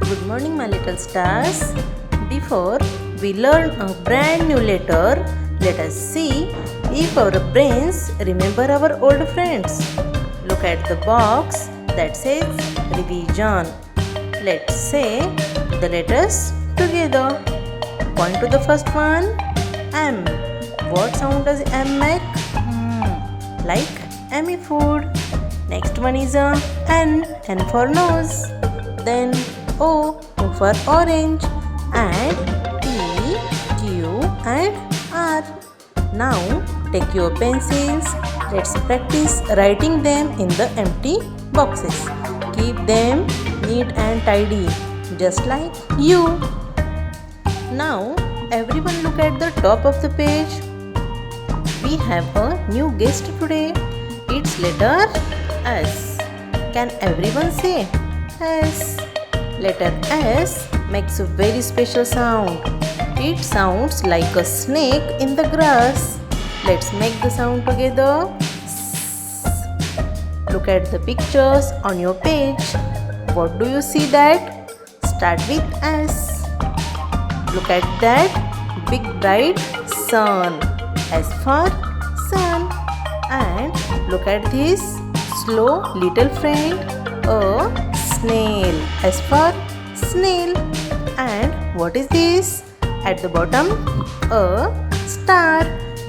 Good morning, my little stars. Before we learn a brand new letter, let us see if our brains remember our old friends. Look at the box that says revision. Let's say the letters together. Point to the first one. M. What sound does M make? Like Emmy food. Next one is a N. N for nose. Then O. O for orange. And P, Q and R. Now take your pencils. Let's practice writing them in the empty boxes. Keep them neat and tidy, just like you. Now everyone look at the top of the page. We have a new guest today. Its letter S. Can everyone say S? Letter S makes a very special sound. It sounds like a snake in the grass. Let's make the sound together. S. Look at the pictures on your page. What do you see that? Start with S. Look at that big bright sun. S for sun. And look at this slow little friend, a snail. S for snail. And what is this? At the bottom, a star.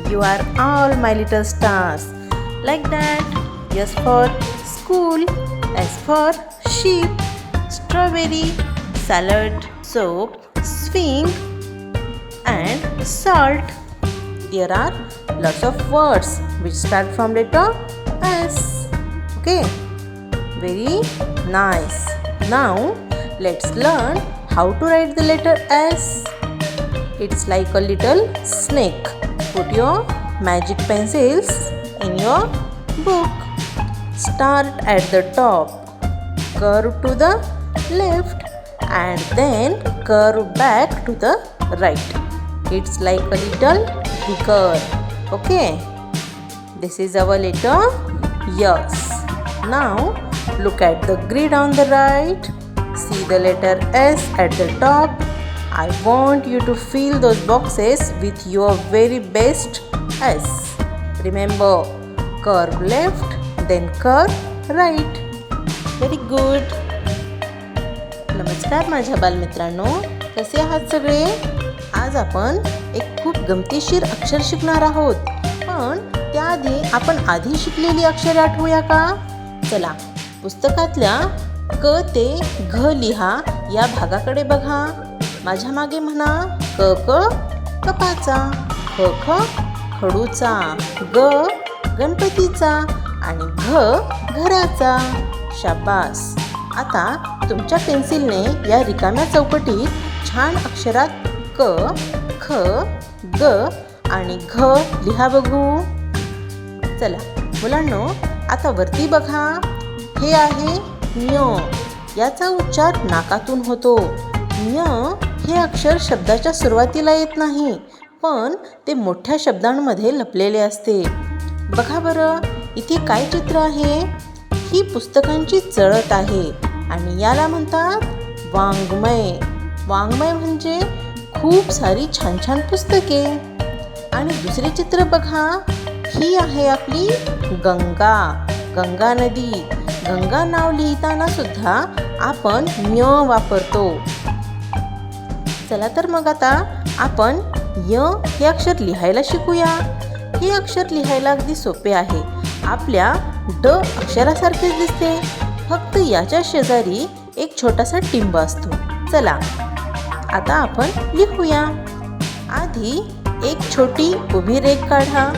You are all my little stars. Like that. S for school. S for sheep. Strawberry. Salad. Soap. Swing. And salt. There are lots of words which start from letter S. Okay, very nice. Now let's learn how to write the letter S. It's like a little snake. Put your magic pencils in your book. Start at the top, curve to the left and then curve back to the right. It's like a little bigger. Okay, this is our letter S. Now look at the grid on the right. See the letter S at the top. I want you to fill those boxes with your very best S. Remember, curve left, then curve right. Very good. नमस्कार माझ्या बालमित्रांनो, कसे आहात सगळे? आज आपण एक खूप गमतीशीर अक्षर शिकणार आहोत. पण त्याआधी आपण आधी शिकलेली अक्षरे आठवूया का? चला, पुस्तकातल्या क ते घ लिहा या भागाकडे बघा. माझ्या मागे म्हणा. क क कपाचा, ख ख खडूचा, ग गणपतीचा आणि घ घराचा. शाबास. आता तुमच्या पेन्सिलने या रिकाम्या चौकटीत छान अक्षरात क, ख, ग आणि घ लिहा बघू. चला मुलांनो, आता वरती बघा. हे आहे ञ. याचा उच्चार नाकातून होतो. ञ हे अक्षर शब्दाच्या सुरुवातीला येत नाही, पण ते मोठ्या शब्दांमध्ये लपलेले असते. बघा बरं, इथे काय चित्र आहे? ही पुस्तकांची चळत आहे आणि याला म्हणतात वाङ्मय. वाङ्मय म्हणजे खूप सारी छान छान पुस्तके. आणि दुसरे चित्र बघा. ही आहे आपली गंगा. गंगा नदी. गंगा नाव लिहिताना सुद्धा आपण ञ वापरतो. चला तर मग आता आपण य हे अक्षर लिहायला शिकूया. हे अक्षर लिहायला अगदी सोपे आहे. आपल्या ड अक्षरासारखेच दिसते, फक्त याच्या शेजारी एक छोटासा टिंब असतो. चला आता आपण लिहूया. आधी एक छोटी उभी रेघ काढा.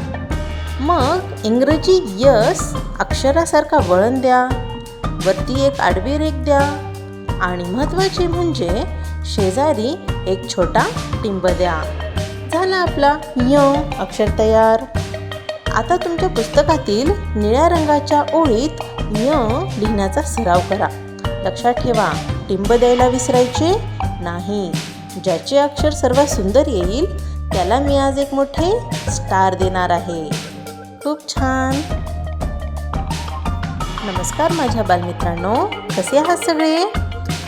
मग इंग्रजी यस अक्षरासारखा वळण द्या. वरती एक आडवी रेघ द्या आणि महत्त्वाचे म्हणजे शेजारी एक छोटा टिंब द्या. झाला आपला य अक्षर तयार. आता तुमच्या पुस्तकातील निळ्या रंगाच्या ओळीत य लिहिण्याचा सराव करा. लक्षात ठेवा, टिंब द्यायला विसरायचे नाही. ज्याचे अक्षर सर्वात सुंदर येईल त्याला मी आज एक मोठे स्टार देणार आहे. खूप छान. नमस्कार माझ्या बालमित्रांनो, कसे आहात सगळे?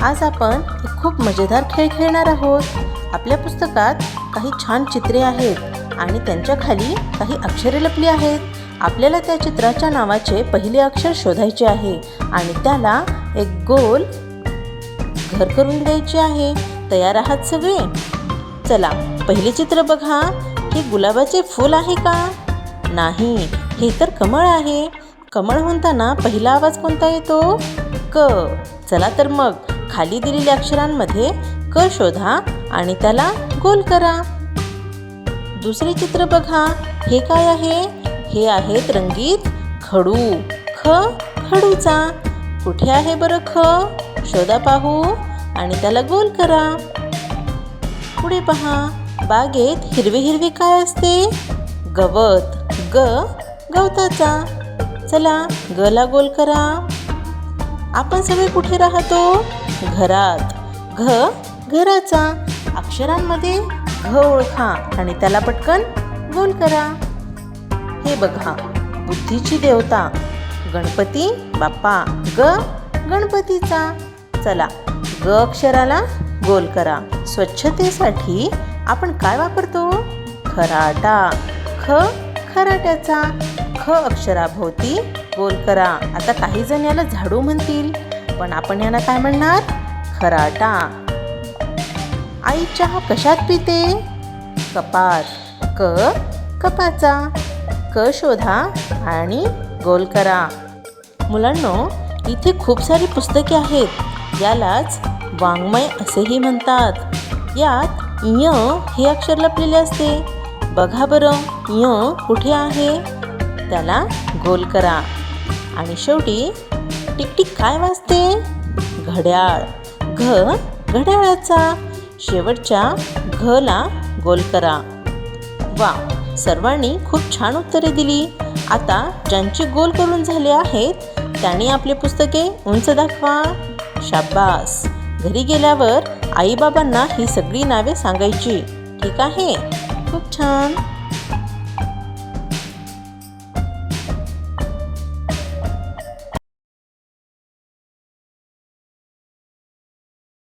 आज आपण एक खूप मजेदार खेळ खेळणार आहोत. आपल्या पुस्तकात काही छान चित्रे आहेत आणि त्यांच्या खाली काही अक्षरे लपली आहेत. आपल्याला त्या चित्राच्या नावाचे पहिले अक्षर शोधायचे आहे आणि त्याला एक गोल घर करून द्यायचे आहे. तयार आहात सगळे? चला, पहिले चित्र बघा. हे गुलाबाचे फूल आहे का? नाही, हे तर कमळ आहे. कमळ म्हणताना पहिला आवाज कोणता येतो? क. चला तर मग खाली दिलेल्या अक्षरांमध्ये क शोधा आणि त्याला गोल करा. दुसरे चित्र बघा. हे काय आहे? हे आहेत रंगीत खडू. ख. खडूचा. कुठे आहे बरं ख? शोधा पाहू आणि त्याला गोल करा. पुढे पहा. बागेत हिरवे हिरवे काय असते? गवत. ग. गवताचा. चला, ग ला गोल करा. आपण सगळे कुठे राहतो? घरात. घ. घराचा. अक्षरांमध्ये घ ओळखा आणि त्याला पटकन गोल करा. हे बघा, बुद्धीची देवता गणपती बाप्पा. ग. गणपतीचा. चला, ग अक्षराला गोल करा. स्वच्छतेसाठी आपण काय वापरतो? खराटा. ख. खराट्याचा. ख अक्षराभोवती गोल करा. आता काही जण याला झाडू म्हणतील, पण आपण यांना काय म्हणणार? खराटा. आई चहा कशात पिते? कपात. क. कपाचा. क शोधा आणि गोल करा. मुलांनो, इथे खूप सारी पुस्तके आहेत. यालाच वाङ्मय असेही म्हणतात. यात य हे अक्षर लपलेले असते. बघा बरं, य कुठे आहे? त्याला गोल करा. आणि शेवटी टिकटिक काय वाजते? घड्याळ. घ. घड्याळाचा. शेवटच्या घ ला गोल करा. वा, सर्वांनी खूप छान उत्तरे दिली. आता ज्यांची गोल करून झाले आहेत त्यांनी आपले पुस्तके उंच दाखवा. शाब्बास. घरी गेल्यावर आईबाबांना ही सगळी नावे सांगायची. ठीक आहे? खूप छान.